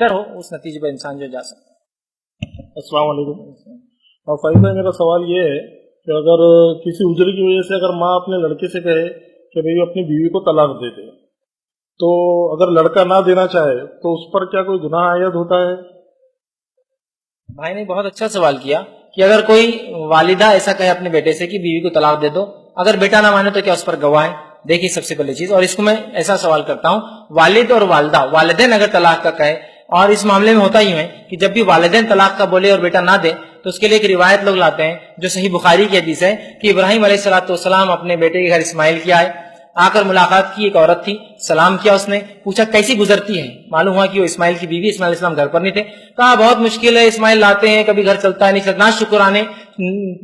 हो उस नतीजे पर इंसान जो जा सकता है। अस्सलाम वालेकुम। और फैज़ भाई, मेरा सवाल ये है कि अगर किसी उजर की वजह से अगर माँ अपने लड़के से कहे कि भाई अपनी बीवी को तलाक दे दे, तो अगर लड़का ना देना चाहे तो उस पर क्या कोई गुनाह आयद होता है? भाई ने बहुत अच्छा सवाल किया कि अगर कोई वालिदा ऐसा कहे अपने बेटे से कि बीवी को तलाक दे दो, अगर बेटा ना माने तो क्या उस पर गवाह है? देखिए, सबसे पहली चीज, और इसको मैं ऐसा सवाल करता हूँ, वालिद और वालदा, वालिदैन अगर तलाक का कहे, और इस मामले में होता ही है कि जब भी वालिदैन तलाक का बोले और बेटा ना दे, तो उसके लिए एक रिवायत लोग लाते हैं जो सही बुखारी की हदीस है कि इब्राहिम अलैहिस्सलाम अपने बेटे के घर इस्माइल के आए, आकर मुलाकात की, एक औरत थी, सलाम किया, उसने पूछा कैसी गुजरती है, मालूम हुआ कि वो इस्माइल की बीवी, इस्माइल इस्लाम घर पर नहीं थे, कहा बहुत मुश्किल है, इस्माइल लाते हैं, कभी घर चलता है नहीं चलता, ना शुक्राने,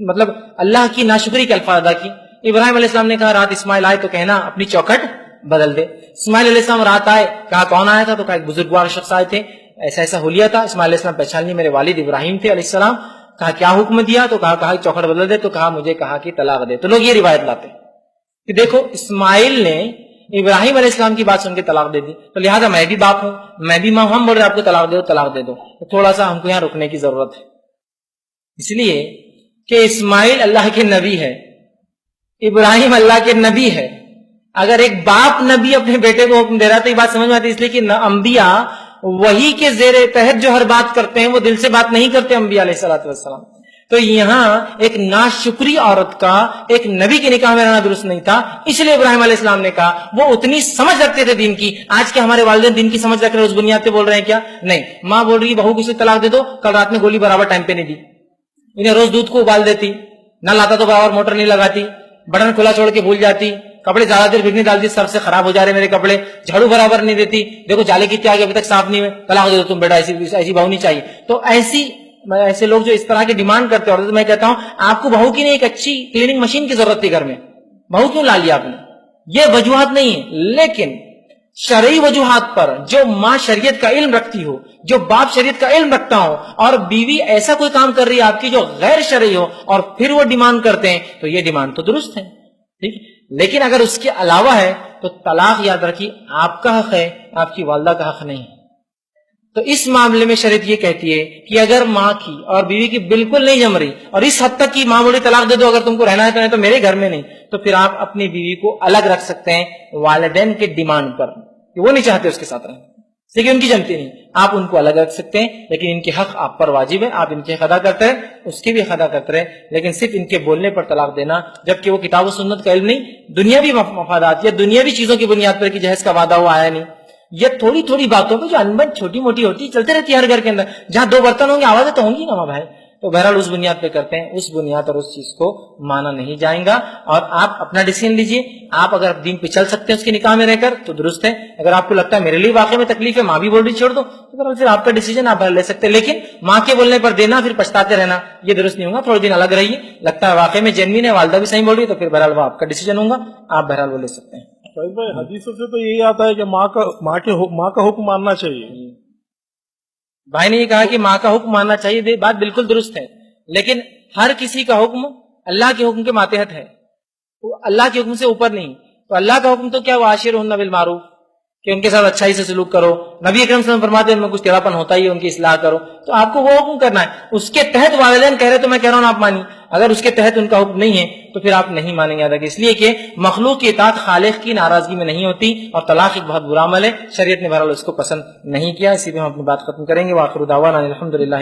मतलब अल्लाह की नाशुक्री के अल्फाज अदा की। इब्राहिम अलैहिस्सलाम ने कहा रात इस्माइल आए तो कहना अपनी चौखट बदल दे। इस्माइल अलैहिस्सलाम रात आए, कहा कौन आया था, तो कहा एक बुजुर्गवार शख्स आए थे, ऐसा ऐसा हुलिया था। इस्माइल अलैहिस्सलाम पहचान लिया, मेरे वालिद इब्राहिम थे अलैहिस्सलाम। कहा क्या हुक्म दिया, तो कहा चौखट बदल दे, तो कहा मुझे कहा कि तलाक दे। तो लोग ये रिवायत लाते हैं कि देखो इस्माइल ने इब्राहिम अलैहिस्सलाम की बात सुन के तलाक दे दी, तो लिहाजा मैं भी बाप हूं, मैं भी मां हूं, हम बोल रहे आपको तलाक दे दो, तलाक दे दो। तो थोड़ा सा हमको यहां रुकने की जरूरत है, इसलिए कि इस्माइल अल्लाह के नबी है, इब्राहिम अल्लाह के नबी है। अगर एक बाप नबी अपने बेटे को हुक्म दे रहा है तो ये बात समझ में आती है, इसलिए कि अंबिया वही के जेरे तहत जो हर बात करते हैं वो दिल से बात नहीं करते अंबिया अलैहिस्सलातु वस्सलाम। तो यहां एक नाशुक्री औरत का एक नबी के निकाह में रहना दुरुस्त नहीं था, इसलिए इब्राहिम अलैहिस्सलाम ने कहा, वो उतनी समझ रखते थे दीन की। आज के हमारे वालिदैन दीन की समझ रख रहे हैं, उस बुनियाद पे बोल रहे हैं क्या? नहीं, माँ बोल रही है बहू को तलाक दे दो, कल रात में गोली बराबर टाइम पे नहीं दी, इन्हें रोज दूध को उबाल देती, ना लाता तो बराबर मोटर नहीं लगाती, बटन खुला छोड़ के भूल जाती, कपड़े ज्यादा देर भिगने डालती, सर से खराब हो जा रहे मेरे कपड़े, झाड़ू बराबर नहीं देती, देखो जाले कितने आगे अभी तक साफ नहीं हुए, तलाक दे दो तुम बेटा, ऐसी बहू नहीं चाहिए। तो ऐसे लोग जो इस तरह की डिमांड करते हैं, तो मैं कहता हूं आपको बहू की नहीं एक अच्छी क्लीनिंग मशीन की जरूरत थी घर में, बहू क्यों ला लिया आपने? ये वजूहात नहीं है, लेकिन शरई वजूहात पर जो माँ शरीयत का इल्म रखती हो, जो बाप शरीयत का इल्म रखता हो, और बीवी ऐसा कोई काम कर रही है आपकी जो गैर शरई हो, और फिर वो डिमांड करते हैं, तो ये डिमांड तो दुरुस्त है, ठीक। लेकिन अगर उसके अलावा है तो तलाक याद रखिए आपका हक है, आपकी वालदा का हक नहीं है। तो इस मामले में शरीयत ये कहती है कि अगर माँ की और बीवी की बिल्कुल नहीं जम रही, और इस हद तक की माँ बोली तलाक दे दो, अगर तुमको रहना है तो नहीं, तो मेरे घर में नहीं, तो फिर आप अपनी बीवी को अलग रख सकते हैं वालिदैन के डिमांड पर, कि वो नहीं चाहते उसके साथ रहें, लेकिन उनकी जमती नहीं, आप उनको अलग रख सकते हैं, लेकिन इनके हक आप पर वाजिब है, आप इनके अदा करते रहे, उसके भी अदा करते रहे, लेकिन सिर्फ इनके बोलने पर तलाक देना, जबकि वो किताब और सुन्नत का इल्म नहीं, दुनियावी मफादात या दुनियावी चीजों की बुनियाद पर कि जहेज का वादा हुआ आया नहीं, ये थोड़ी थोड़ी बातों पर जो अनबन छोटी मोटी होती चलते रहती है हर घर के अंदर, जहां दो बर्तन होंगे आवाजें तो होंगी ना भाई। तो बहरहाल उस बुनियाद पे करते हैं, उस बुनियाद और उस चीज को माना नहीं जाएगा, और आप अपना डिसीजन लीजिए। आप अगर दीन पे चल सकते हैं उसके निकाह में रहकर तो दुरुस्त है, अगर आपको लगता है मेरे लिए वाकई में तकलीफ है, माँ भी बोल रही छोड़ दो, तो फिर आपका डिसीजन आप ले सकते हैं, लेकिन माँ के बोलने पर देना फिर पछताते रहना ये दुरुस्त नहीं होगा। थोड़े दिन अलग रहिए, लगता है वाकई में जेन्युइन है, वालदा भी सही बोल रही है, तो फिर बहरहाल वो आपका डिसीजन होगा, आप बहरहाल वो ले सकते हैं। भाई हदीसों से तो यही आता है कि माँ का हुक्म मानना चाहिए। भाई ने ये कहा कि माँ का हुक्म मानना चाहिए, बात बिल्कुल दुरुस्त है, लेकिन हर किसी का हुक्म अल्लाह के हुक्म के मातहत है, वो अल्लाह के हुक्म से ऊपर नहीं। तो अल्लाह का हुक्म तो क्या, वो आशिरुहुन्ना बिल मारूफ, कि उनके साथ अच्छाई से सलूक करो, नबी अकरम सल्लल्लाहु अलैहि वसल्लम फरमाते हैं उनमें कुछ टेढ़ापन होता ही है, उनकी इस्लाह करो, तो आपको वो हुक्म करना है। उसके तहत वालिदैन कह रहे तो मैं कह रहा हूं आप मानिए, अगर उसके तहत उनका हुक्म नहीं है तो फिर आप नहीं मानेंगे। याद रखिए, इसलिए कि मखलूक की इताअत खालिक की नाराजगी में नहीं होती, और तलाक एक बहुत बुरा अमल है, शरीयत ने बहरहाल उसको पसंद नहीं किया। इसी पे हम अपनी बात खत्म करेंगे। वाखिरु दावाना अल्हम्दुलिल्लाह।